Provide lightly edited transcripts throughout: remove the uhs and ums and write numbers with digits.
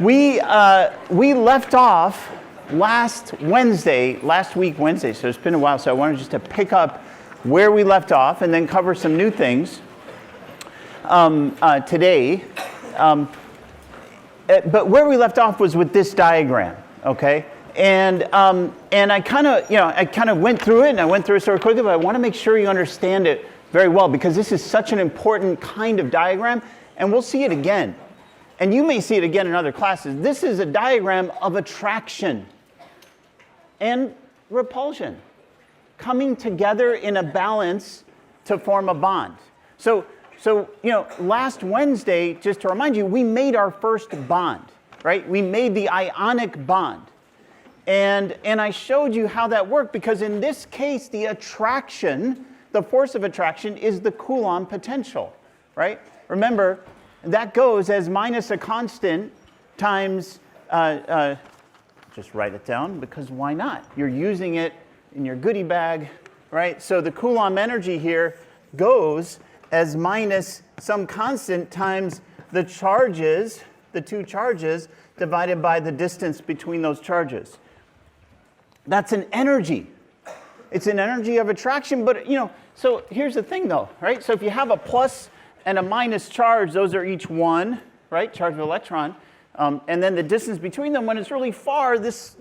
we left off last week Wednesday, so it's been a while, so I wanted just to pick up where we left off and then cover some new things today. But where we left off was with this diagram, okay? And I kind of went through it, and I went through it sort of quickly, but I want to make sure you understand it very well, because this is such an important kind of diagram, and we'll see it again. And you may see it again in other classes. This is a diagram of attraction and repulsion coming together in a balance to form a bond. So last Wednesday, just to remind you, we made our first bond, right? We made the ionic bond. And I showed you how that worked, because in this case, the attraction, the force of attraction, is the Coulomb potential, right? Remember, that goes as minus a constant times, just write it down, because why not? You're using it in your goodie bag, right? So the Coulomb energy here goes as minus some constant times the charges, the two charges, divided by the distance between those charges. That's an energy. It's an energy of attraction, but so here's the thing though, right? So if you have a plus and a minus charge, those are each one, right? Charge of electron. And then the distance between them, when it's really far, this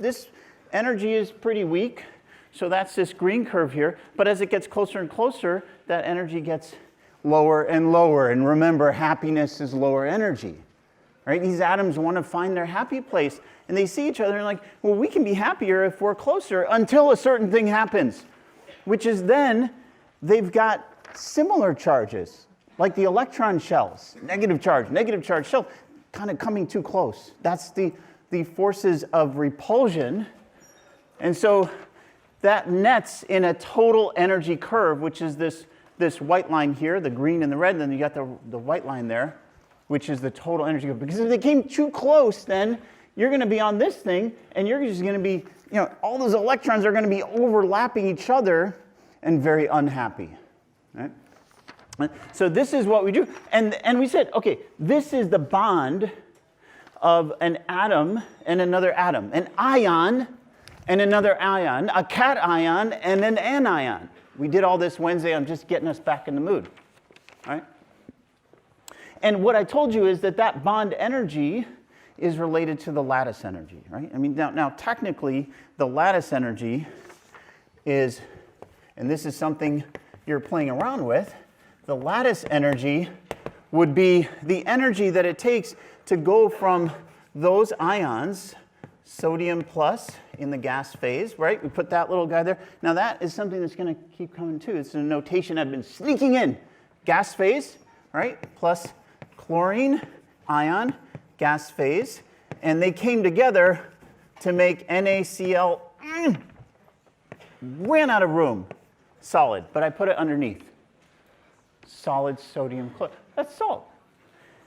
energy is pretty weak. So that's this green curve here. But as it gets closer and closer, that energy gets lower and lower. And remember, happiness is lower energy, right? These atoms want to find their happy place. And they see each other and like, well, we can be happier if we're closer until a certain thing happens, which is then they've got similar charges, like the electron shells, negative charge shell, kind of coming too close. That's the forces of repulsion. And so that nets in a total energy curve, which is this white line here, the green and the red, and then you got the white line there, which is the total energy curve. Because if they came too close, then you're going to be on this thing, and you're just going to be, all those electrons are going to be overlapping each other and very unhappy, right? So this is what we do. And we said, okay, this is the bond of an atom and another atom, an ion and another ion, a cation and an anion. We did all this Wednesday. I'm just getting us back in the mood, right? And what I told you is that bond energy is related to the lattice energy, right? I mean, now technically, the lattice energy is, and this is something you're playing around with, the lattice energy would be the energy that it takes to go from those ions, sodium plus in the gas phase, right? We put that little guy there. Now that is something that's going to keep coming too. It's a notation I've been sneaking in. Gas phase, right? Plus chlorine ion, gas phase. And they came together to make NaCl. Ran out of room. Solid, but I put it underneath. Solid sodium chloride. That's salt.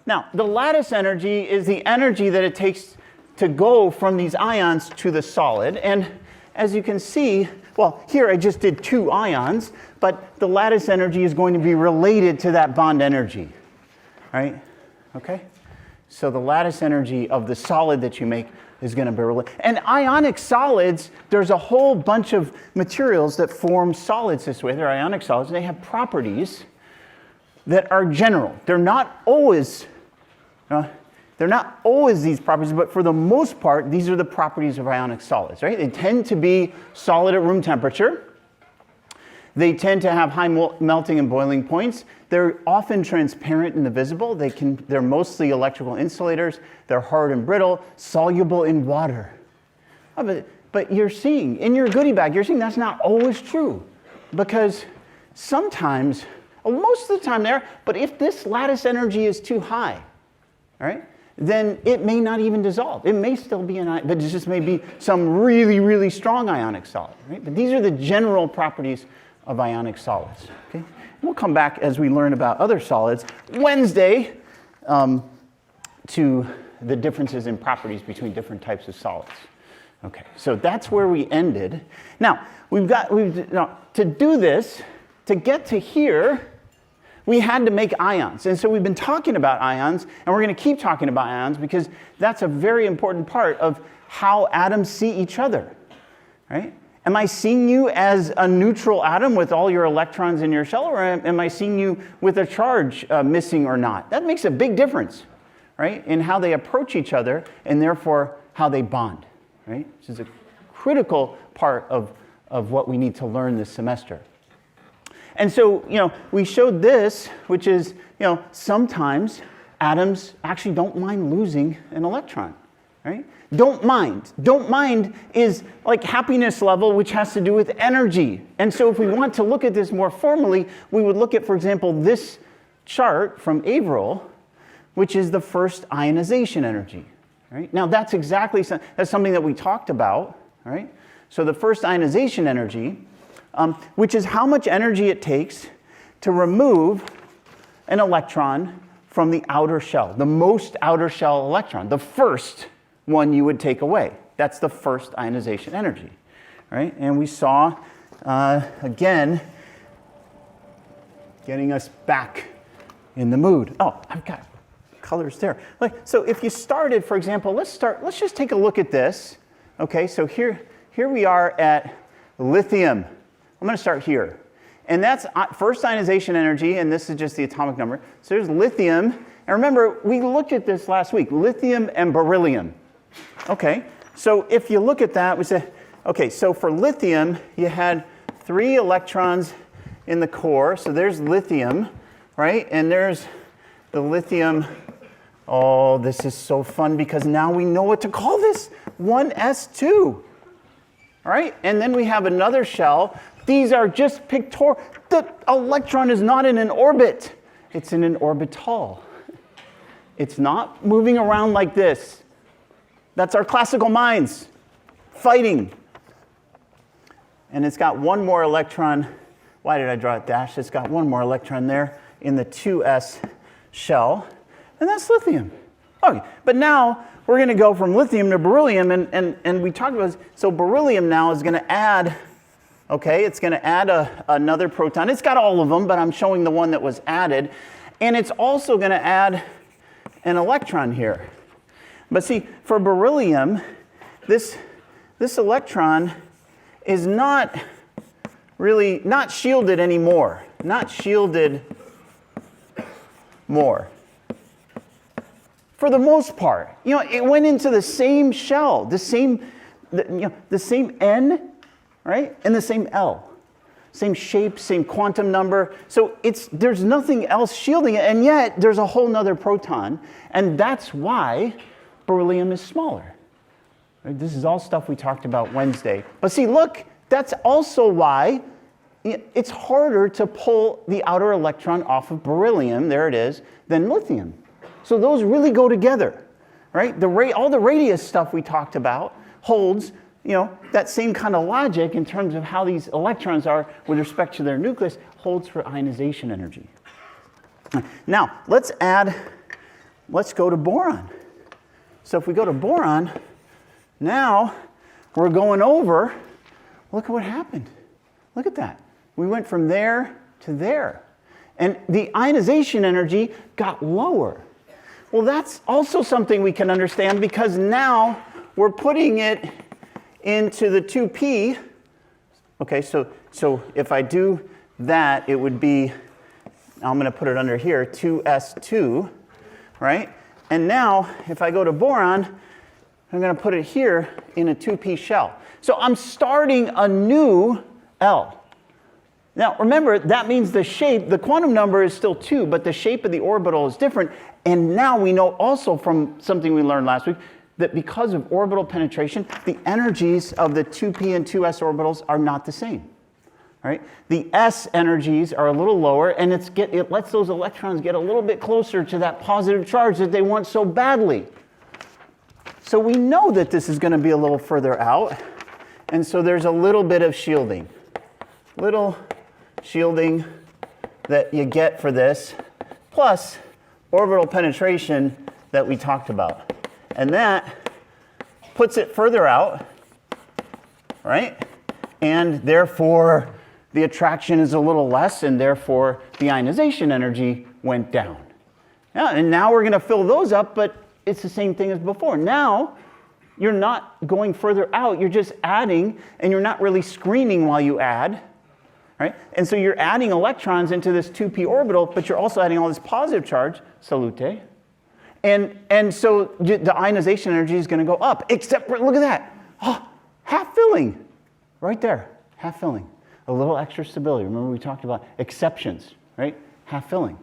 Now, the lattice energy is the energy that it takes to go from these ions to the solid. And as you can see, well, here I just did two ions, but the lattice energy is going to be related to that bond energy, right? Okay? So the lattice energy of the solid that you make is going to be related. And ionic solids, there's a whole bunch of materials that form solids this way. They're ionic solids, and they have properties that are general. They're not always these properties, but for the most part, these are the properties of ionic solids, right? They tend to be solid at room temperature. They tend to have high melting and boiling points. They're often transparent and invisible. They're mostly electrical insulators. They're hard and brittle, soluble in water. But you're seeing, in your goodie bag, you're seeing that's not always true. Because sometimes, most of the time there, but if this lattice energy is too high, all right, then it may not even dissolve. It may still be an ion, but it just may be some really, really strong ionic solid, right? But these are the general properties of ionic solids, okay? We'll come back as we learn about other solids Wednesday to the differences in properties between different types of solids. Okay, so that's where we ended. Now, to do this, to get to here, we had to make ions. And so we've been talking about ions, and we're going to keep talking about ions because that's a very important part of how atoms see each other, right? Am I seeing you as a neutral atom with all your electrons in your shell, or am I seeing you with a charge missing or not? That makes a big difference, right, in how they approach each other and therefore how they bond, right? Which is a critical part of what we need to learn this semester. And so, we showed this, which is, sometimes atoms actually don't mind losing an electron, right? Don't mind. Don't mind is like happiness level, which has to do with energy. And so if we want to look at this more formally, we would look at, for example, this chart from Averill, which is the first ionization energy, right? Now, that's something that we talked about, right? So the first ionization energy, which is how much energy it takes to remove an electron from the outer shell, the most outer shell electron, the first one you would take away. That's the first ionization energy, right? And we saw, again, getting us back in the mood. Oh, I've got colors there. So if you started, for example, let's just take a look at this. Okay, so here we are at lithium. I'm going to start here. And that's first ionization energy, and this is just the atomic number. So there's lithium. And remember, we looked at this last week, lithium and beryllium. Okay, so if you look at that, we say, okay, so for lithium, you had 3 electrons in the core. So there's lithium, right? And there's the lithium. Oh, this is so fun because now we know what to call this. 1s2. All right, and then we have another shell. These are just pictorial. The electron is not in an orbit. It's in an orbital. It's not moving around like this. That's our classical minds fighting. And it's got one more electron. Why did I draw it dashed? It's got one more electron there in the 2s shell. And that's lithium. Okay, but now we're going to go from lithium to beryllium. And we talked about this. So beryllium now is going to add, okay, it's going to add another proton. It's got all of them, but I'm showing the one that was added. And it's also going to add an electron here. But see, for beryllium, this electron is not shielded anymore. Not shielded more. For the most part. It went into the same shell, the same N, right? And the same L. Same shape, same quantum number. So there's nothing else shielding it, and yet there's a whole nother proton. And that's why beryllium is smaller. Right? This is all stuff we talked about Wednesday. But see, look, that's also why it's harder to pull the outer electron off of beryllium, there it is, than lithium. So those really go together, right? All the radius stuff we talked about holds, that same kind of logic in terms of how these electrons are with respect to their nucleus holds for ionization energy. Now, let's go to boron. So if we go to boron, now we're going over, look at what happened. Look at that. We went from there to there. And the ionization energy got lower. Well, that's also something we can understand because now we're putting it into the 2p. Okay, so if I do that, it would be, I'm going to put it under here, 2s2, right? And now, if I go to boron, I'm going to put it here in a 2p shell. So I'm starting a new L. Now, remember, that means the shape, the quantum number is still 2, but the shape of the orbital is different. And now we know also from something we learned last week that because of orbital penetration, the energies of the 2p and 2s orbitals are not the same. Right? The s energies are a little lower, and it lets those electrons get a little bit closer to that positive charge that they want so badly. So we know that this is going to be a little further out, and so there's a little bit of shielding. Little shielding that you get for this, plus orbital penetration that we talked about. And that puts it further out, right? And therefore, the attraction is a little less, and therefore the ionization energy went down. Yeah, and now we're going to fill those up, but it's the same thing as before. Now, you're not going further out, you're just adding, and you're not really screening while you add. Right? And so you're adding electrons into this 2p orbital, but you're also adding all this positive charge, salute. And so the ionization energy is going to go up, except for, look at that, oh, half filling, right there, half filling. A little extra stability. Remember we talked about exceptions, right? Half filling.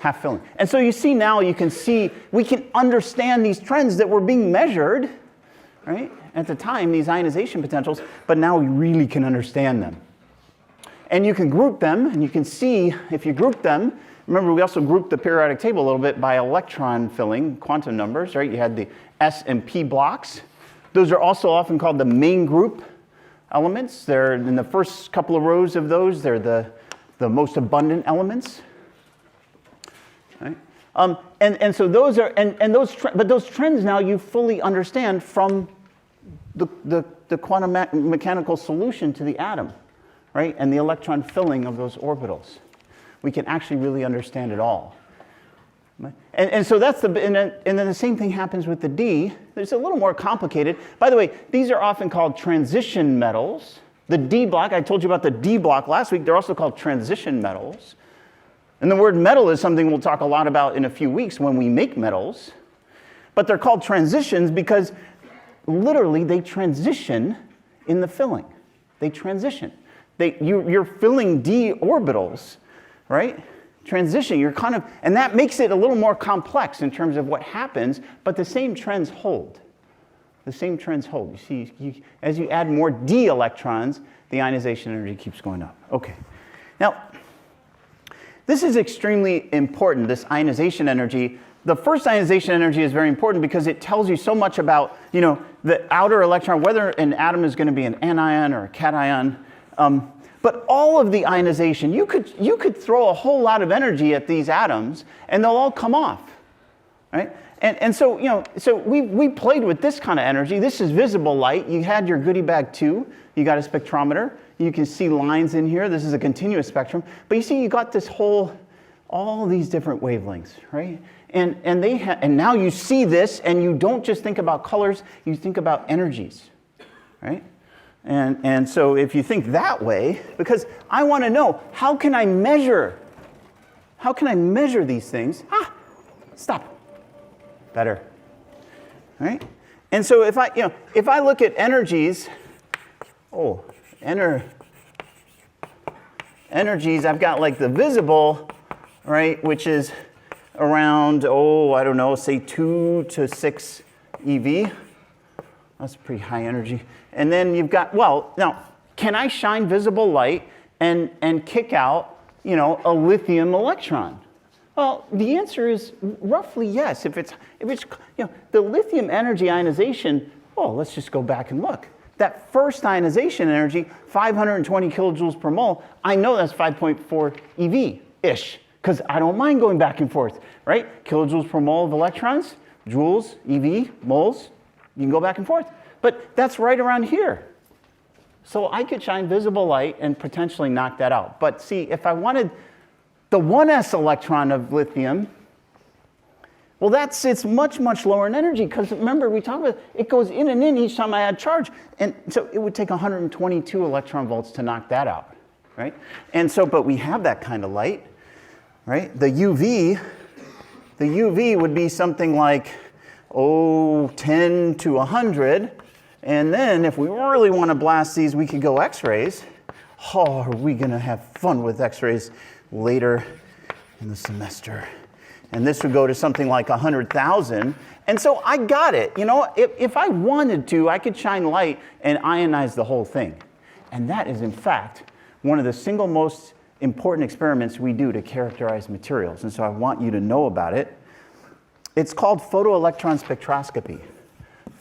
Half filling. And so you see now, you can see, we can understand these trends that were being measured, right? At the time, these ionization potentials, but now we really can understand them. And you can group them, and you can see, if you group them, remember we also grouped the periodic table a little bit by electron filling, quantum numbers, right? You had the S and P blocks. Those are also often called the main group elements. They're in the first couple of rows of those, they're the most abundant elements. Right? And so those are, but those trends now you fully understand from the quantum mechanical solution to the atom. Right? And the electron filling of those orbitals. We can actually really understand it all. And so that's and then the same thing happens with the D. It's a little more complicated. By the way, these are often called transition metals. The D block, I told you about the D block last week, they're also called transition metals. And the word metal is something we'll talk a lot about in a few weeks when we make metals. But they're called transitions because literally they transition in the filling. They transition. You're filling d orbitals, right? Transition, you're kind of, and that makes it a little more complex in terms of what happens, but the same trends hold. The same trends hold. You see, as you add more d electrons, the ionization energy keeps going up. Okay. Now, this is extremely important, this ionization energy. The first ionization energy is very important because it tells you so much about, the outer electron, whether an atom is going to be an anion or a cation. But all of the ionization, you could throw a whole lot of energy at these atoms, and they'll all come off, right? And so, so we played with this kind of energy. This is visible light. You had your goodie bag 2. You got a spectrometer. You can see lines in here. This is a continuous spectrum. But you see, you got this all these different wavelengths, right? And now you see this, and you don't just think about colors. You think about energies, right? And so if you think that way, because I want to know, how can I measure these things? Stop. Better. Right? And so if I look at energies, energies, I've got like the visible, right, which is around, I don't know, say 2 to 6 eV. That's pretty high energy. And then you've got, now, can I shine visible light and kick out, a lithium electron? Well, the answer is roughly yes. If it's the lithium energy ionization, let's just go back and look. That first ionization energy, 520 kilojoules per mole, I know that's 5.4 eV-ish, because I don't mind going back and forth, right? Kilojoules per mole of electrons, joules, eV, moles, you can go back and forth. But that's right around here. So I could shine visible light and potentially knock that out. But see, if I wanted the 1s electron of lithium, it's much, much lower in energy, because remember, we talked about it goes in and in each time I add charge. And so it would take 122 electron volts to knock that out, right? And so, but we have that kind of light, right? The UV would be something like, 10 to 100. And then if we really want to blast these, we could go X-rays. Are we going to have fun with X-rays later in the semester? And this would go to something like 100,000. And so I got it. If I wanted to, I could shine light and ionize the whole thing. And that is, in fact, one of the single most important experiments we do to characterize materials. And so I want you to know about it. It's called photo-electron spectroscopy.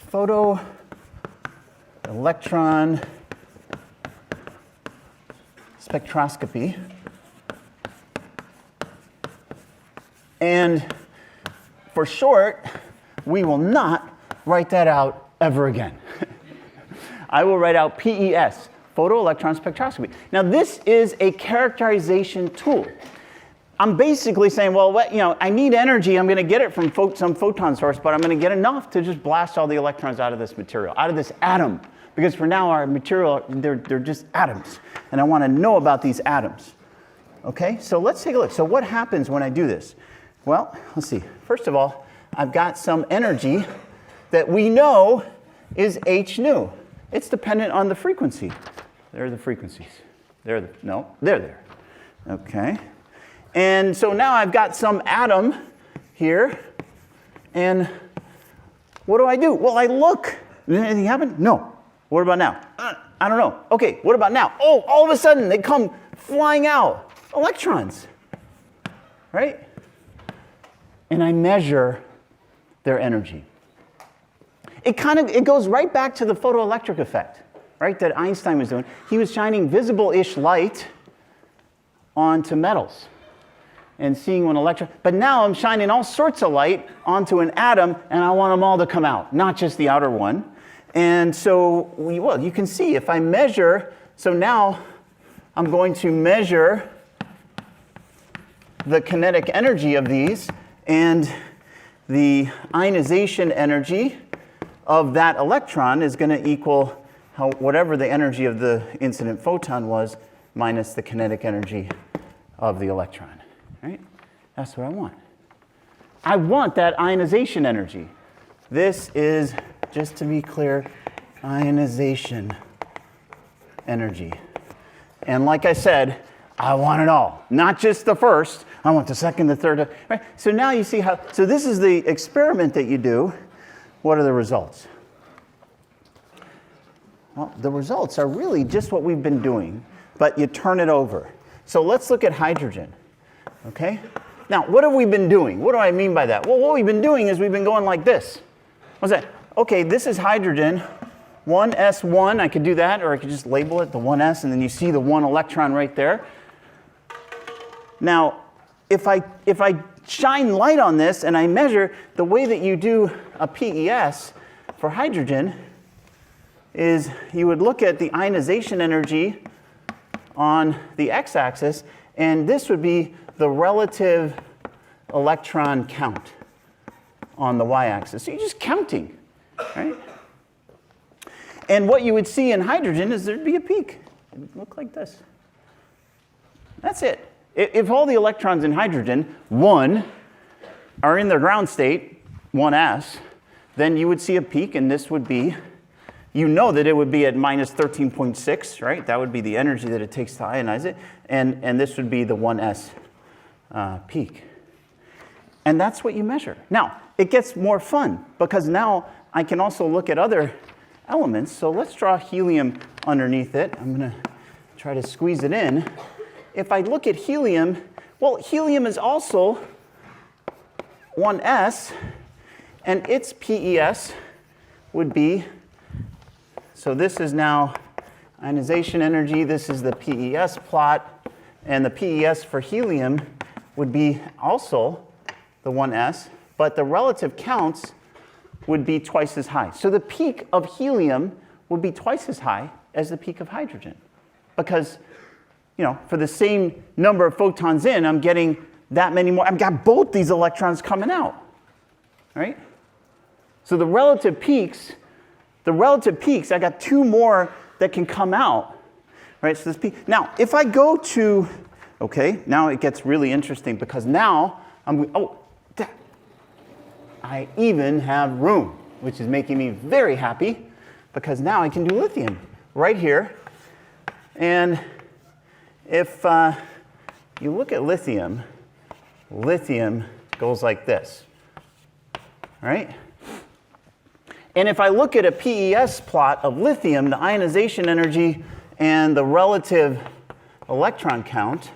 Photo-electron spectroscopy. And for short, we will not write that out ever again. I will write out PES, photo-electron spectroscopy. Now this is a characterization tool. I'm basically saying, well, I need energy. I'm going to get it from some photon source, but I'm going to get enough to just blast all the electrons out of this material, out of this atom. Because for now, our material, they're just atoms. And I want to know about these atoms. Okay, so let's take a look. So what happens when I do this? Well, let's see. First of all, I've got some energy that we know is h nu. It's dependent on the frequency. There are the frequencies. They're there. Okay. And so now I've got some atom here. And what do? Well, I look. Did anything happen? No. What about now? I don't know. Okay, what about now? Oh, all of a sudden they come flying out. Electrons. Right? And I measure their energy. It goes right back to the photoelectric effect, right, that Einstein was doing. He was shining visible-ish light onto metals and seeing one electron. But now I'm shining all sorts of light onto an atom, and I want them all to come out, not just the outer one. And so, you can see if I measure, so now I'm going to measure the kinetic energy of these, and the ionization energy of that electron is going to equal whatever the energy of the incident photon was minus the kinetic energy of the electron. Right? That's what I want. I want that ionization energy. This is, just to be clear, ionization energy. And like I said, I want it all. Not just the first. I want the second, the third. Right? So now you see how, so this is the experiment that you do. What are the results? Well, the results are really just what we've been doing, but you turn it over. So let's look at hydrogen. Okay? Now, what have we been doing? What do I mean by that? Well, what we've been doing is we've been going like this. What's that? Okay, this is hydrogen, 1s1. I could do that, or I could just label it the 1s, and then you see the 1 electron right there. Now, if I shine light on this and I measure, the way that you do a PES for hydrogen is you would look at the ionization energy on the x-axis, and this would be the relative electron count on the y-axis. So you're just counting, right? And what you would see in hydrogen is there'd be a peak. It would look like this. That's it. If all the electrons in hydrogen, 1, are in their ground state, 1s, then you would see a peak, and this would be, you know that it would be at minus 13.6, right? That would be the energy that it takes to ionize it, and this would be the 1s peak. And that's what you measure. Now, it gets more fun, because now I can also look at other elements. So let's draw helium underneath it. I'm going to try to squeeze it in. If I look at helium, well, helium is also 1s, and its PES would be, so this is now ionization energy, this is the PES plot, and the PES for helium would be also the 1s, but the relative counts would be twice as high. So the peak of helium would be twice as high as the peak of hydrogen, because for the same number of photons in, I'm getting that many more. I've got both these electrons coming out, right? So the relative peaks, I got 2 more that can come out, right? So this peak. Now, if I go to, okay, now it gets really interesting, because now I even have room, which is making me very happy, because now I can do lithium right here. And if you look at lithium, lithium goes like this, right? And if I look at a PES plot of lithium, the ionization energy and the relative electron count,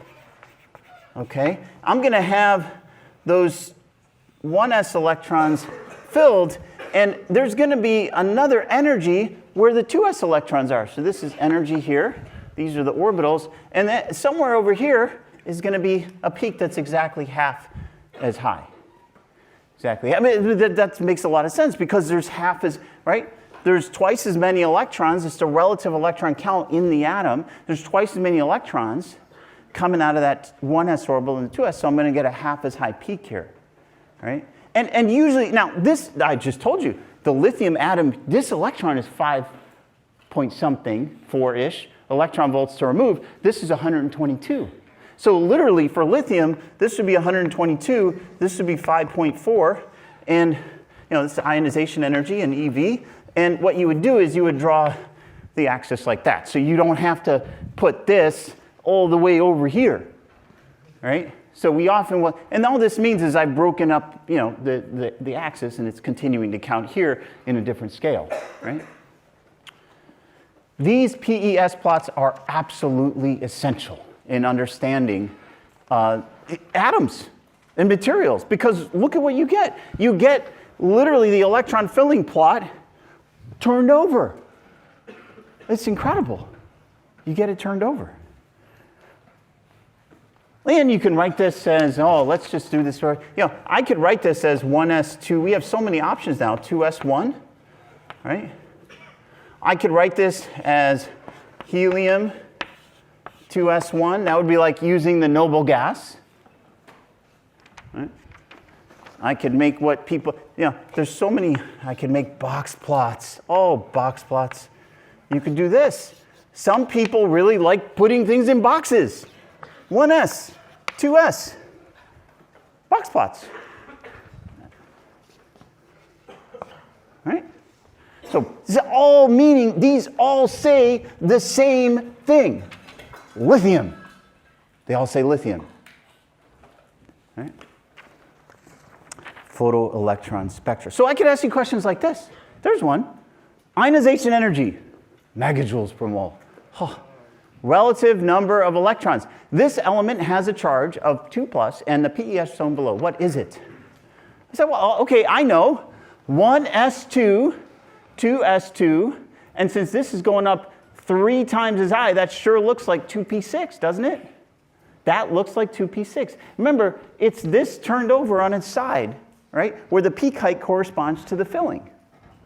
okay, I'm going to have those 1s electrons filled, and there's going to be another energy where the 2s electrons are. So this is energy here. These are the orbitals. And then somewhere over here is going to be a peak that's exactly half as high. Exactly. I mean, that makes a lot of sense, because there's half as, right? there's twice as many electrons. It's the relative electron count in the atom. There's twice as many electrons coming out of that 1s orbital and the 2s, so I'm going to get a half as high peak here, right? And usually, now this, I just told you, the lithium atom, this electron is 5 point something, 4-ish electron volts to remove. This is 122. So literally for lithium, this would be 122, this would be 5.4, and this is ionization energy and EV. And what you would do is you would draw the axis like that. So you don't have to put this all the way over here, right? So we often will, and all this means is I've broken up, the axis, and it's continuing to count here in a different scale, right? These PES plots are absolutely essential in understanding atoms and materials, because look at what you get. You get literally the electron filling plot turned over. It's incredible. You get it turned over. And you can write this as, let's just do this. I could write this as 1s2. We have so many options now, 2s1, right? I could write this as helium 2s1. That would be like using the noble gas. Right? I could make what people, there's so many, I could make box plots. Oh, box plots. You could do this. Some people really like putting things in boxes. 1s, 2s, box plots. Right? So these all say the same thing. Lithium. They all say lithium. Right? Photo-electron spectra. So I could ask you questions like this. There's one. Ionization energy, megajoules per mole. Relative number of electrons. This element has a charge of 2+, and the PES shown below. What is it? I said, well, okay, I know. 1s2, 2s2, and since this is going up 3 times as high, that sure looks like 2p6, doesn't it? That looks like 2p6. Remember, it's this turned over on its side, right, where the peak height corresponds to the filling.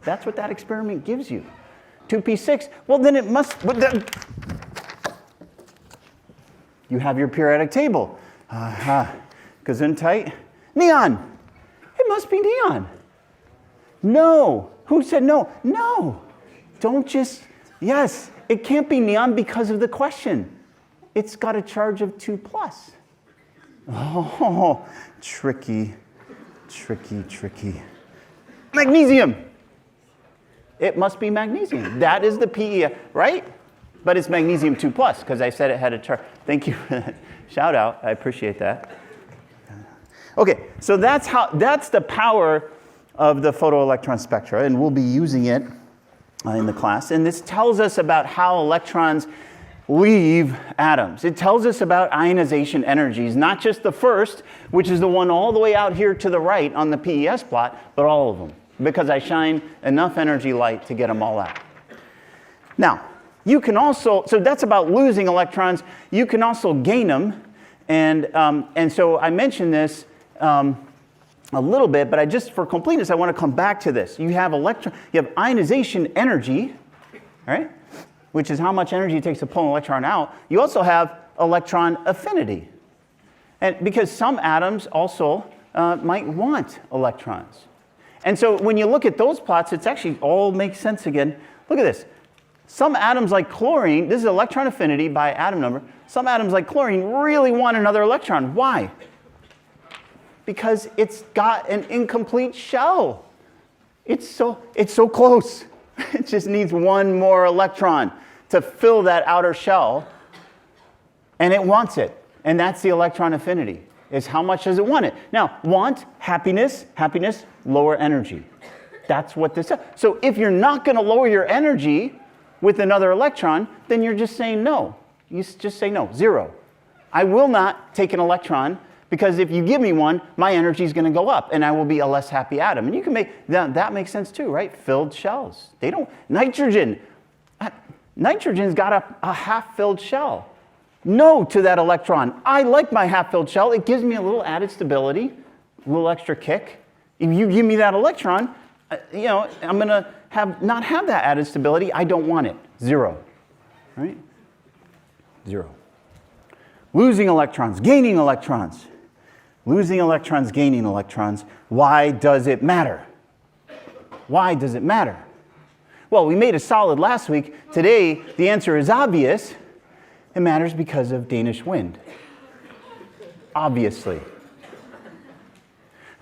That's what that experiment gives you. 2p6, well, then it must... You have your periodic table. Gesundheit. Neon. It must be neon. No. Who said no? No. Don't just, yes, it can't be neon because of the question. It's got a charge of 2+. Oh, tricky, tricky, tricky. Magnesium. It must be magnesium. That is the PE, right? But it's magnesium 2+, because I said it had a charge. Thank you for that shout out. I appreciate that. Okay, so that's the power of the photoelectron spectra, and we'll be using it in the class. And this tells us about how electrons leave atoms. It tells us about ionization energies, not just the first, which is the one all the way out here to the right on the PES plot, but all of them, because I shine enough energy light to get them all out. Now, you can also, so that's about losing electrons. You can also gain them. And so I mentioned this a little bit, but for completeness, I want to come back to this. You have ionization energy, right, which is how much energy it takes to pull an electron out. You also have electron affinity. And because some atoms also might want electrons. And so when you look at those plots, it's actually all makes sense again. Look at this. Some atoms like chlorine, this is electron affinity by atom number, some atoms like chlorine really want another electron. Why? Because it's got an incomplete shell. It's so close. It just needs one more electron to fill that outer shell, and it wants it. And that's the electron affinity, is how much does it want it. Now, want, happiness, lower energy. That's what this is. So if you're not going to lower your energy with another electron, then you're just saying no. You just say no, 0. I will not take an electron, because if you give me one, my energy is going to go up, and I will be a less happy atom. And you can make, that makes sense too, right? Filled shells. Nitrogen's got a half-filled shell. No to that electron. I like my half-filled shell. It gives me a little added stability, a little extra kick. If you give me that electron, I'm going to not have that added stability, I don't want it. 0, right? 0. Losing electrons, gaining electrons. Losing electrons, gaining electrons. Why does it matter? Why does it matter? Well, we made a solid last week. Today, the answer is obvious. It matters because of Danish wind. Obviously.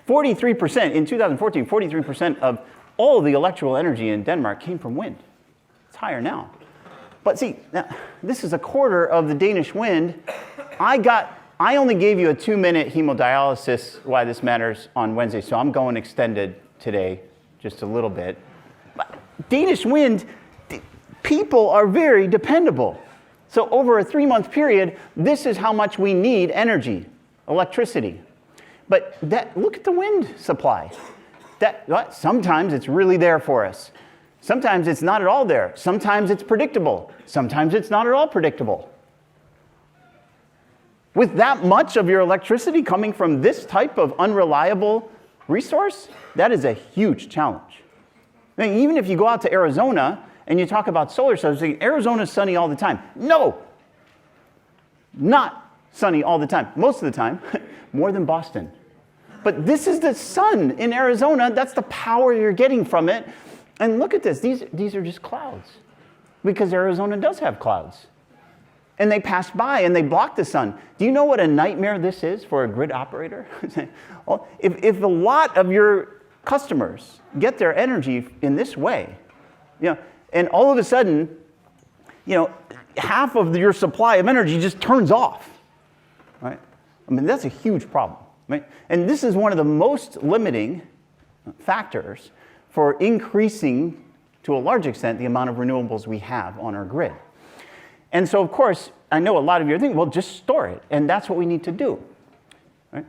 43%, in 2014, 43% of all the electrical energy in Denmark came from wind. It's higher now. But see, now, this is a quarter of the Danish wind. I only gave you a 2-minute hemodialysis why this matters on Wednesday, so I'm going extended today, just a little bit. But Danish wind, people are very dependable. So over a 3-month period, this is how much we need energy, electricity. But look at the wind supply. Sometimes it's really there for us. Sometimes it's not at all there. Sometimes it's predictable. Sometimes it's not at all predictable. With that much of your electricity coming from this type of unreliable resource, that is a huge challenge. I mean, even if you go out to Arizona and you talk about solar cells, Arizona's sunny all the time. No, not sunny all the time. Most of the time, more than Boston. But this is the sun in Arizona. That's the power you're getting from it. And look at this. These are just clouds. Because Arizona does have clouds. And they pass by and they block the sun. Do you know what a nightmare this is for a grid operator? Well, if a lot of your customers get their energy in this way, and all of a sudden, half of your supply of energy just turns off, right? I mean, that's a huge problem, right? And this is one of the most limiting factors for increasing, to a large extent, the amount of renewables we have on our grid. And so, of course, I know a lot of you are thinking, well, just store it. And that's what we need to do. Right?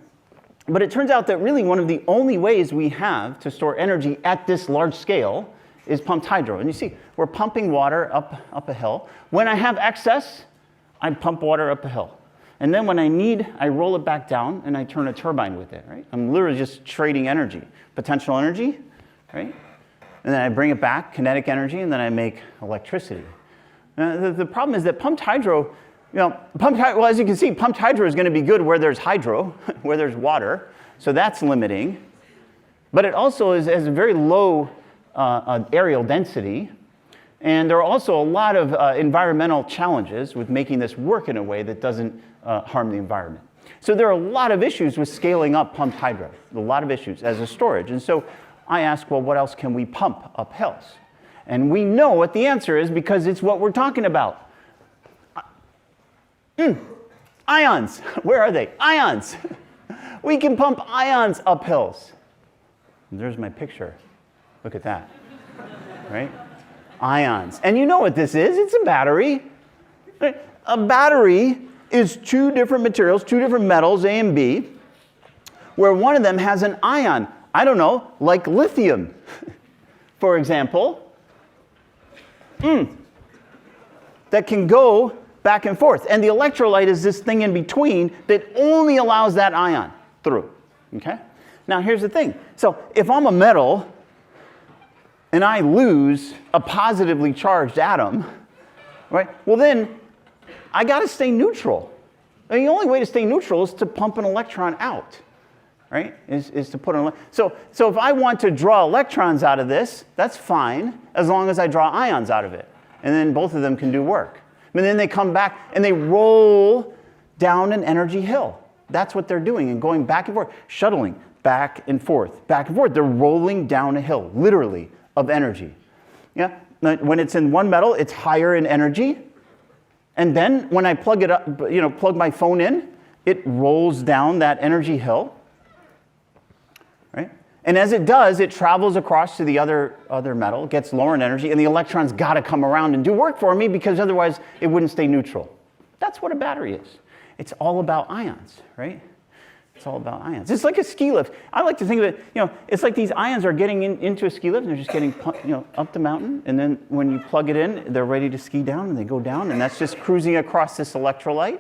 But it turns out that really one of the only ways we have to store energy at this large scale is pumped hydro. And you see, we're pumping water up a hill. When I have excess, I pump water up a hill. And then when I need, I roll it back down and I turn a turbine with it. Right? I'm literally just trading energy, potential energy, right? And then I bring it back, kinetic energy, and then I make electricity. The problem is that pumped hydro, well, as you can see, pumped hydro is going to be good where there's hydro, where there's water, so that's limiting. But it also has a very low areal density, and there are also a lot of environmental challenges with making this work in a way that doesn't harm the environment. So there are a lot of issues with scaling up pumped hydro, a lot of issues as a storage. And so I ask, well, what else can we pump up hills? And we know what the answer is because it's what we're talking about. Ions. Where are they? Ions. We can pump ions up hills. There's my picture. Look at that. Right? Ions. And you know what this is? It's a battery. A battery is 2 different materials, 2 different metals, A and B, where one of them has an ion. I don't know, like lithium, for example. That can go back and forth. And the electrolyte is this thing in between that only allows that ion through. Okay? Now here's the thing. So if I'm a metal and I lose a positively charged atom, right? Well then I got to stay neutral. And the only way to stay neutral is to pump an electron out. Right? Is to put an so if I want to draw electrons out of this, that's fine, as long as I draw ions out of it. And then both of them can do work. And then they come back and they roll down an energy hill. That's what they're doing, and going back and forth, shuttling back and forth, back and forth. They're rolling down a hill, literally, of energy. Yeah? When it's in one metal, it's higher in energy. And then when I plug it up, plug my phone in, it rolls down that energy hill. Right? And as it does, it travels across to the other metal, gets lower in energy, and the electrons got to come around and do work for me because otherwise it wouldn't stay neutral. That's what a battery is. It's all about ions, right? It's all about ions. It's like a ski lift. I like to think of it, it's like these ions are getting into a ski lift and they're just getting up the mountain, and then when you plug it in, they're ready to ski down and they go down, and that's just cruising across this electrolyte,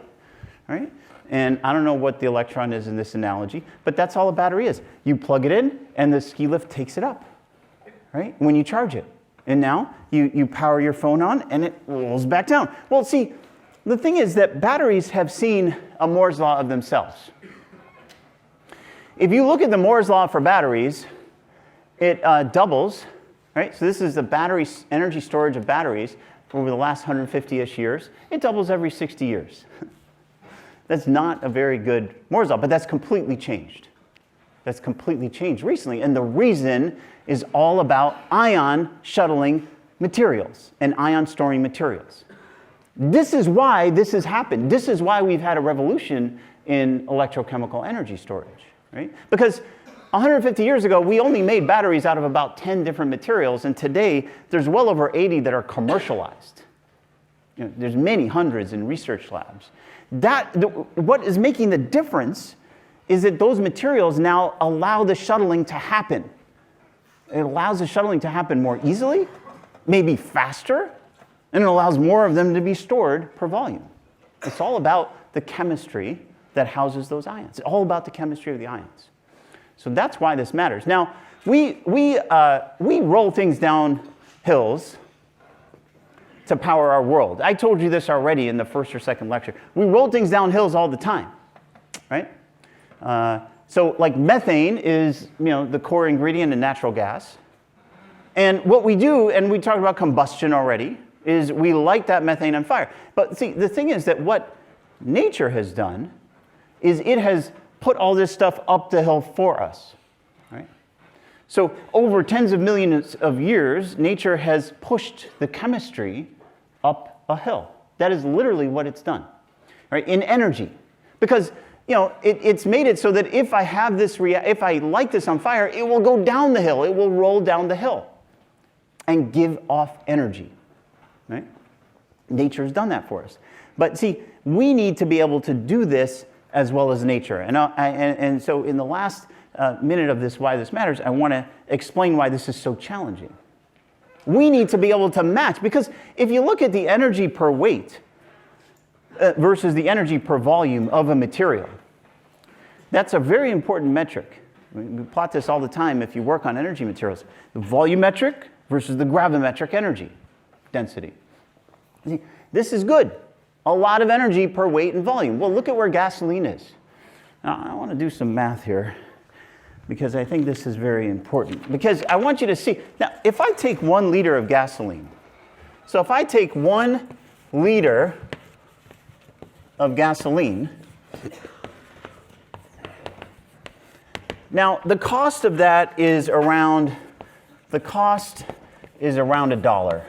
right? And I don't know what the electron is in this analogy, but that's all a battery is. You plug it in, and the ski lift takes it up, right? When you charge it. And now you power your phone on and it rolls back down. Well, see, the thing is that batteries have seen a Moore's law of themselves. If you look at the Moore's law for batteries, it doubles, right? So this is the battery energy storage of batteries over the last 150-ish years. It doubles every 60 years. That's not a very good Moore's law, but that's completely changed. That's completely changed recently, and the reason is all about ion shuttling materials and ion storing materials. This is why this has happened. This is why we've had a revolution in electrochemical energy storage, right? Because 150 years ago, we only made batteries out of about 10 different materials, and today there's well over 80 that are commercialized. You know, there's many hundreds in research labs. What is making the difference is that those materials now allow the shuttling to happen. It allows the shuttling to happen more easily, maybe faster, and it allows more of them to be stored per volume. It's all about the chemistry that houses those ions. It's all about the chemistry of the ions. So that's why this matters. Now, we roll things down hills to power our world. I told you this already in the first or second lecture. We roll things down hills all the time, right? So like methane is, the core ingredient in natural gas. And what we do, and we talked about combustion already, is we light that methane on fire. But see, the thing is that what nature has done is it has put all this stuff up the hill for us, right? So over tens of millions of years, nature has pushed the chemistry up a hill. That is literally what it's done, right? In energy. Because it's made it so that if I have this, if I light this on fire, it will go down the hill. It will roll down the hill and give off energy, right? Nature's done that for us. But see, we need to be able to do this as well as nature. And so in the last minute of this, why this matters, I want to explain why this is so challenging. We need to be able to match, because if you look at the energy per weight versus the energy per volume of a material, that's a very important metric. We plot this all the time if you work on energy materials. The volumetric versus the gravimetric energy density. See, this is good. A lot of energy per weight and volume. Well, look at where gasoline is. Now, I want to do some math here because I think this is very important. Because I want you to see. Now, if I take 1 liter of gasoline, so if I take 1 liter of gasoline, now the cost of that is around $1.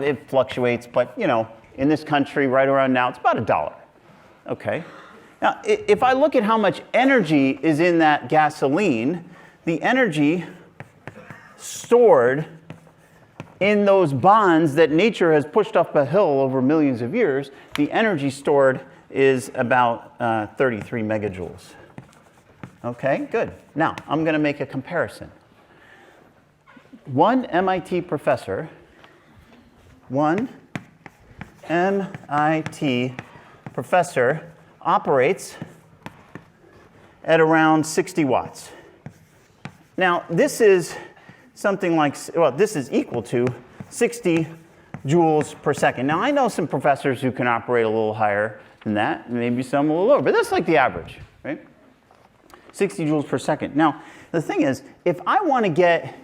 It fluctuates, but in this country right around now, it's about $1. Okay. Now, if I look at how much energy is in that gasoline, the energy stored in those bonds that nature has pushed up a hill over millions of years, the energy stored is about 33 megajoules. Okay, good. Now, I'm going to make a comparison. One MIT professor operates at around 60 watts. Now, this is something like, this is equal to 60 joules per second. Now, I know some professors who can operate a little higher than that, maybe some a little lower, but that's like the average, right? 60 joules per second. Now, the thing is, if I want to get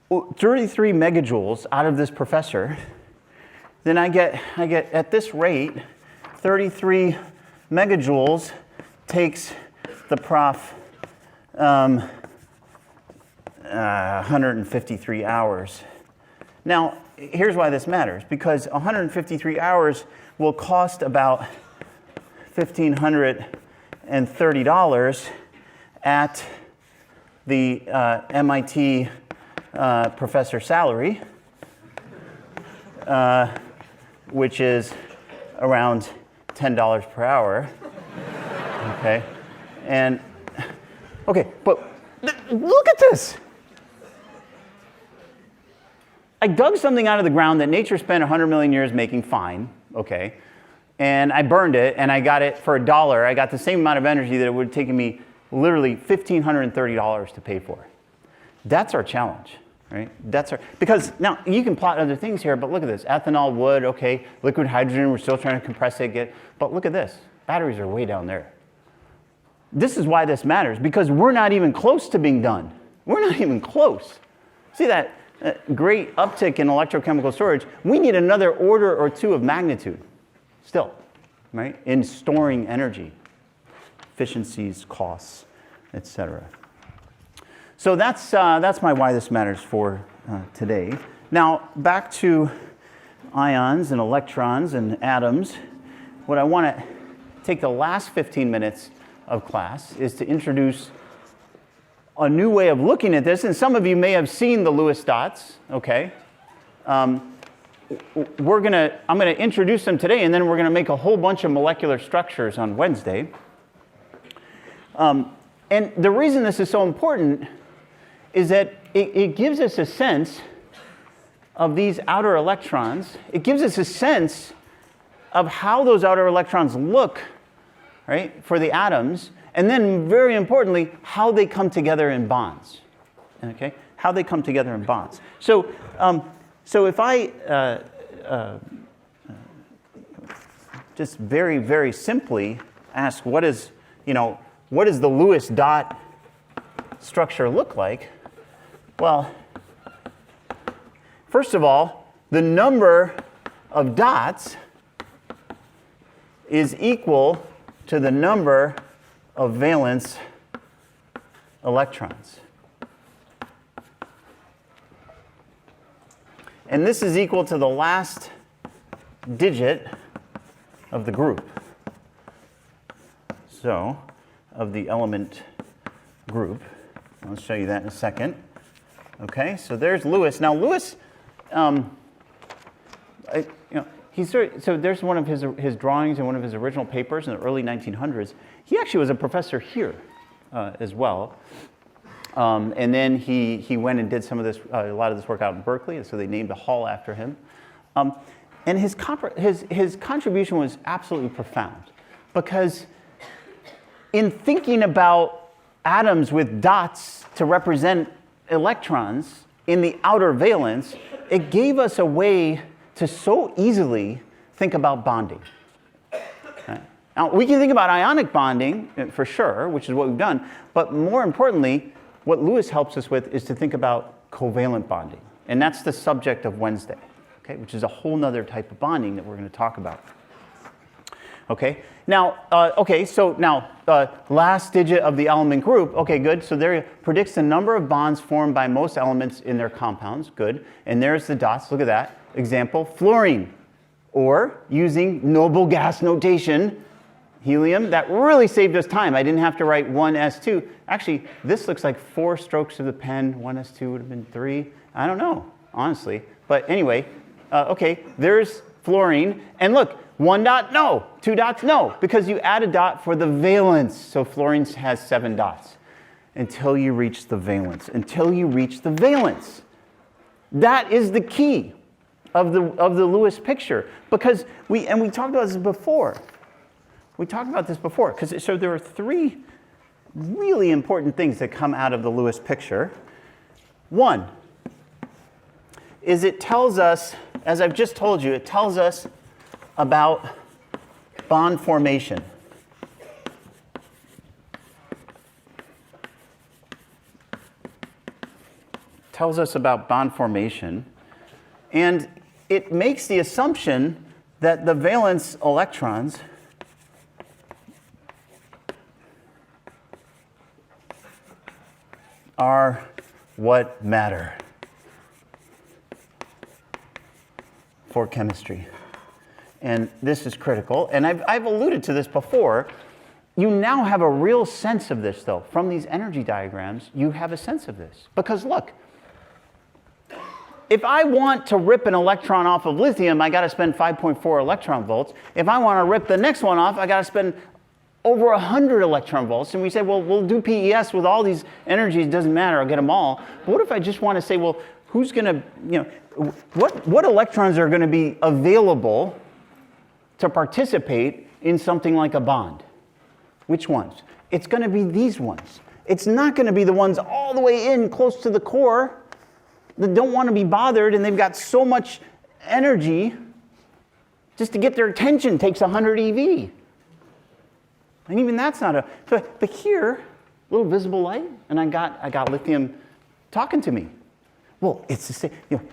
33 megajoules out of this professor, then I get at this rate, 33 megajoules takes the prof 153 hours. Now, here's why this matters, because 153 hours will cost about $1,530 at the MIT professor salary, which is around $10 per hour. Okay, but look at this. I dug something out of the ground that nature spent 100 million years making fine, okay, and I burned it, and I got it for $1. I got the same amount of energy that it would have taken me literally $1,530 to pay for. That's our challenge. right? That's our, because now you can plot other things here, but look at this. Ethanol, wood, okay. Liquid hydrogen, we're still trying to compress it, but look at this. Batteries are way down there. This is why this matters, because we're not even close to being done. We're not even close. See that great uptick in electrochemical storage? We need another order or two of magnitude still, right? In storing energy, efficiencies, costs, etc. So that's my why this matters for today. Now back to ions and electrons and atoms. What I want to take the last 15 minutes of class is to introduce a new way of looking at this, and some of you may have seen the Lewis dots, okay? I'm gonna introduce them today, and then we're gonna make a whole bunch of molecular structures on Wednesday. And the reason this is so important is that it gives us a sense of these outer electrons. It gives us a sense of how those outer electrons look, right, for the atoms, and then very importantly, how they come together in bonds, okay? How they come together in bonds. So if I just very, very simply ask what does the Lewis dot structure look like? Well, first of all, the number of dots is equal to the number of valence electrons. And this is equal to the last digit of the group. So, of the element group. I'll show you that in a second. Okay, so there's Lewis. Now Lewis, so there's one of his drawings in one of his original papers in the early 1900s. He actually was a professor here as well. And then he went and did some of this, a lot of this work out in Berkeley, and so they named a hall after him. And his contribution was absolutely profound, because in thinking about atoms with dots to represent electrons in the outer valence, it gave us a way to so easily think about bonding. Okay. Now, we can think about ionic bonding for sure, which is what we've done, but more importantly, what Lewis helps us with is to think about covalent bonding. And that's the subject of Wednesday, okay, which is a whole nother type of bonding that we're going to talk about. Okay, now, last digit of the element group. Okay, good. So there predicts the number of bonds formed by most elements in their compounds. Good. And there's the dots. Look at that. Example, fluorine. Or, using noble gas notation, helium. That really saved us time. I didn't have to write 1s2. Actually, this looks like 4 strokes of the pen. 1s2 would have been 3. I don't know, honestly. But anyway, okay, there's fluorine. And look, 1 dot, no. 2 dots, no. Because you add a dot for the valence. So fluorine has 7 dots until you reach the valence. Until you reach the valence. That is the key of the Lewis picture. Because we talked about this before. We talked about this before. So there are 3 really important things that come out of the Lewis picture. One is it tells us, as I've just told you, it tells us about bond formation. Tells us about bond formation, and it makes the assumption that the valence electrons are what matter for chemistry. And this is critical. And I've alluded to this before. You now have a real sense of this, though. From these energy diagrams, you have a sense of this. Because look, if I want to rip an electron off of lithium, I got to spend 5.4 electron volts. If I want to rip the next one off, I got to spend over 100 electron volts. And we say, well, we'll do PES with all these energies. It doesn't matter. I'll get them all. But what if I just want to say, well, who's going to, what electrons are going to be available to participate in something like a bond? Which ones? It's going to be these ones. It's not going to be the ones all the way in close to the core. that don't want to be bothered, and they've got so much energy. Just to get their attention takes 100 eV. And even that's not a, but here, little visible light, and I got lithium talking to me. Well, it's the same,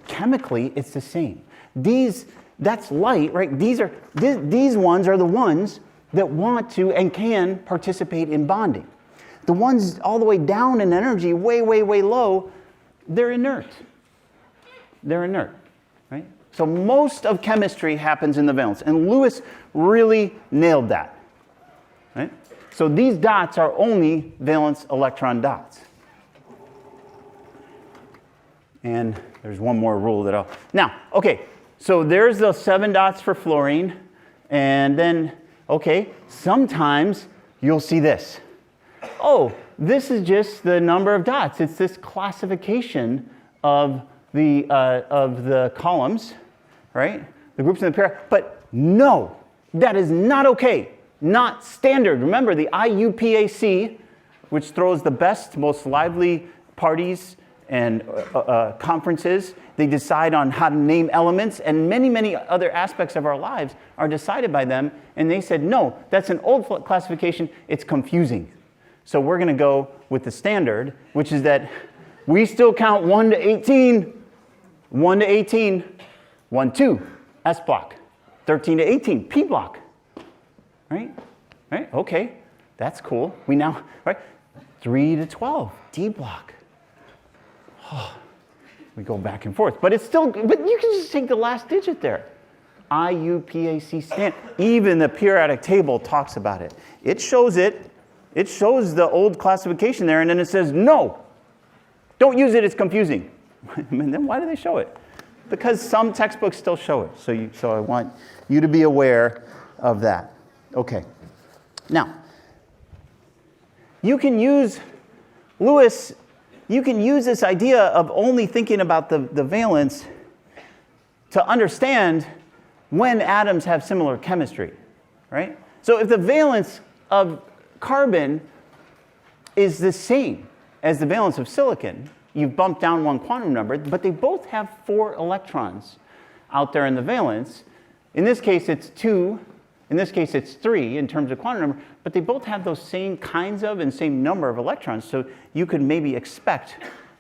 chemically it's the same. That's light, right? These ones are the ones that want to and can participate in bonding. The ones all the way down in energy, way, way, way low, they're inert. They're inert, right? So most of chemistry happens in the valence, and Lewis really nailed that, right? So these dots are only valence electron dots. And there's one more rule that I'll... Now, okay, so there's the 7 dots for fluorine, and then, okay, sometimes you'll see this. Oh, this is just the number of dots. It's this classification of the columns, right? The groups in the pair. But no, that is not okay. Not standard. Remember the IUPAC, which throws the best, most lively parties and conferences. They decide on how to name elements, and many, many other aspects of our lives are decided by them. And they said, no, that's an old classification. It's confusing. So we're going to go with the standard, which is that we still count 1 to 18. 1 to 18, 1, 2, S block. 13 to 18, P block. Right? Right? Okay, that's cool. We now, right? 3 to 12, D block. Oh, we go back and forth. But it's still, but you can just take the last digit there. IUPAC standard. Even the periodic table talks about it. It shows it. It shows the old classification there, and then it says, no, don't use it, it's confusing. And then why do they show it? Because some textbooks still show it. So I want you to be aware of that. Okay. Now, you can use, Lewis, you can use this idea of only thinking about the valence to understand when atoms have similar chemistry, right? So if the valence of carbon is the same as the valence of silicon, you've bumped down one quantum number, but they both have 4 electrons out there in the valence. In this case, it's 2. In this case, it's 3 in terms of quantum number, but they both have those same kinds of and same number of electrons, so you could maybe expect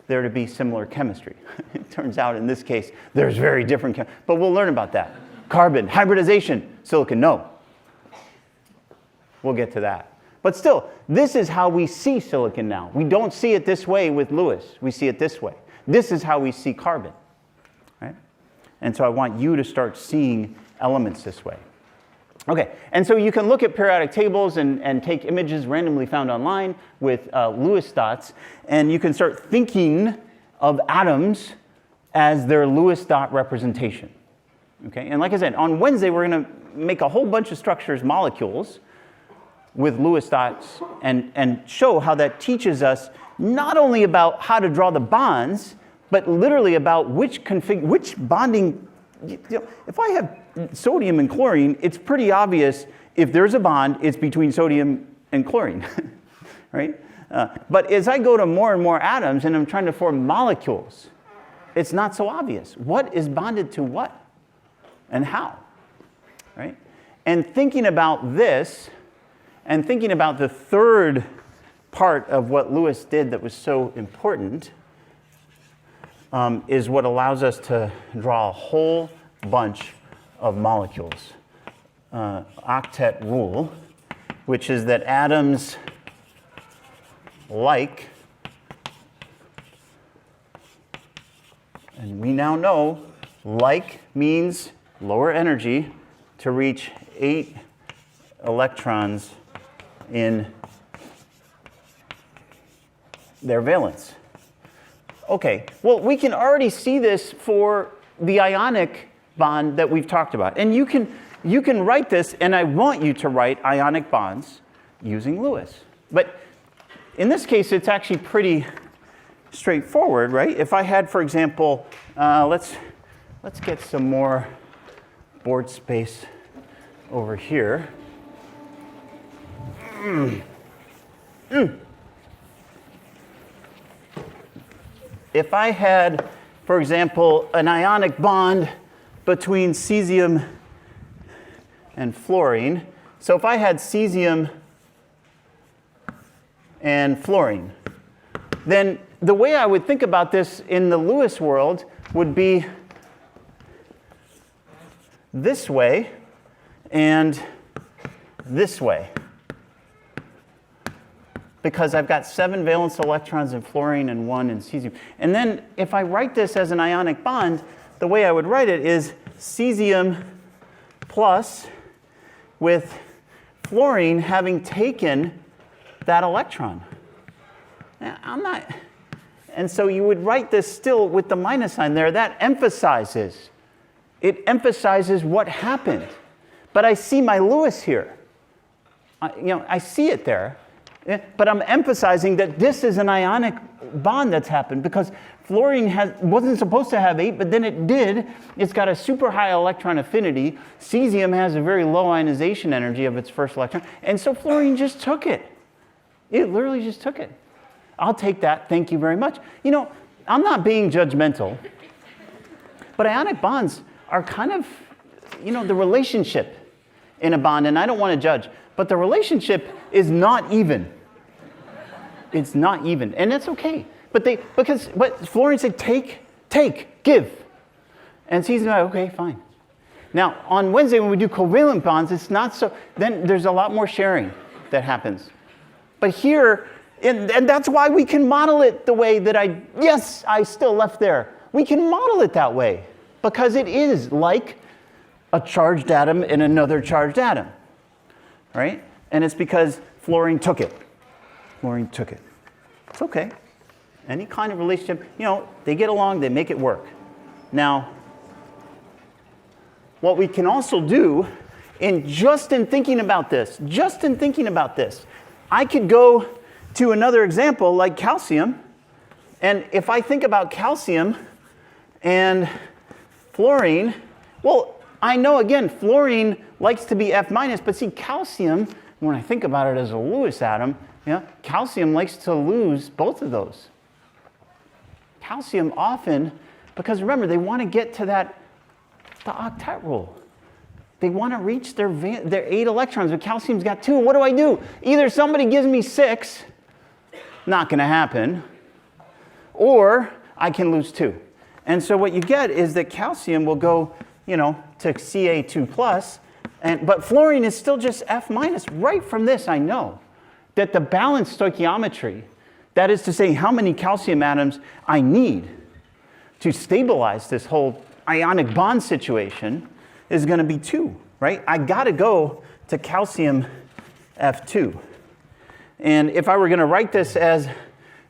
there to be similar chemistry. It turns out in this case, there's very different chemistry, but we'll learn about that. Carbon, hybridization, silicon, no. We'll get to that. But still, this is how we see silicon now. We don't see it this way with Lewis. We see it this way. This is how we see carbon, right? And so I want you to start seeing elements this way. Okay, and so you can look at periodic tables and take images randomly found online with Lewis dots, and you can start thinking of atoms as their Lewis dot representation. Okay, and like I said, on Wednesday we're going to make a whole bunch of structures, molecules, with Lewis dots and show how that teaches us not only about how to draw the bonds, but literally about which bonding. If I have sodium and chlorine, it's pretty obvious if there's a bond, it's between sodium and chlorine, right? But as I go to more and more atoms and I'm trying to form molecules, it's not so obvious. What is bonded to what and how, right? And thinking about this, and thinking about the third part of what Lewis did that was so important is what allows us to draw a whole bunch of molecules. Octet rule, which is that atoms like, and we now know like means lower energy to reach 8 electrons in their valence. Okay, well, we can already see this for the ionic bond that we've talked about. And you can write this, and I want you to write ionic bonds using Lewis. But in this case, it's actually pretty straightforward, right? If I had, for example, let's get some more board space over here. If I had for example, an ionic bond between cesium and fluorine. So if I had cesium and fluorine, then the way I would think about this in the Lewis world would be this way and this way, because I've got 7 valence electrons in fluorine and 1 in cesium. And then if I write this as an ionic bond, the way I would write it is cesium plus with fluorine having taken that electron. Now, and so you would write this still with the minus sign there. That emphasizes, it emphasizes what happened. But I see my Lewis here. I see it there. But I'm emphasizing that this is an ionic bond that's happened because fluorine wasn't supposed to have 8, but then it did. It's got a super high electron affinity. Cesium has a very low ionization energy of its first electron. And so fluorine just took it. It literally just took it. I'll take that. Thank you very much. I'm not being judgmental, but ionic bonds are kind of, the relationship in a bond, and I don't want to judge, but the relationship is not even. It's not even, and that's okay. Because fluorine said take, give. And cesium said, okay, fine. Now, on Wednesday when we do covalent bonds, it's not so, then there's a lot more sharing that happens. But here, and that's why we can model it the way that I still left there. We can model it that way because it is like a charged atom and another charged atom, right? And it's because fluorine took it. Fluorine took it. It's okay. Any kind of relationship, they get along, they make it work. Now, what we can also do, in thinking about this, I could go to another example like calcium, and if I think about calcium and fluorine, well, I know again, fluorine likes to be F minus, but see, calcium, when I think about it as a Lewis atom, calcium likes to lose both of those. Calcium often, because remember, they want to get to the octet rule. They want to reach their 8 electrons, but calcium's got 2. What do I do? Either somebody gives me 6, not going to happen, or I can lose 2. And so what you get is that calcium will go, to Ca2+, but fluorine is still just F minus. Right from this, I know that the balanced stoichiometry, that is to say how many calcium atoms I need to stabilize this whole ionic bond situation, is going to be 2, right? I got to go to calcium F2. And if I were going to write this as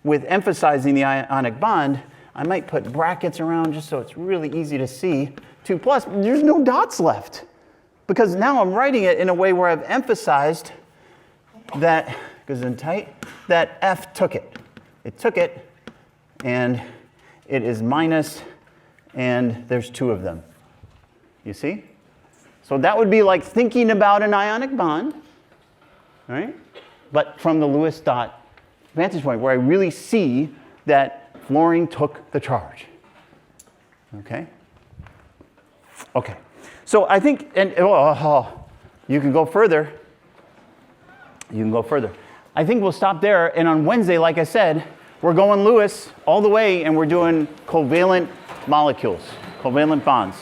with emphasizing the ionic bond, I might put brackets around just so it's really easy to see. 2+, there's no dots left. Because now I'm writing it in a way where I've emphasized that, goes in tight, that F took it. It took it, and it is minus, and there's 2 of them. You see? So that would be like thinking about an ionic bond, right? But from the Lewis dot vantage point, where I really see that fluorine took the charge. Okay? Okay. So I think, and you can go further. You can go further. I think we'll stop there. And on Wednesday, like I said, we're going Lewis all the way, and we're doing covalent molecules, covalent bonds.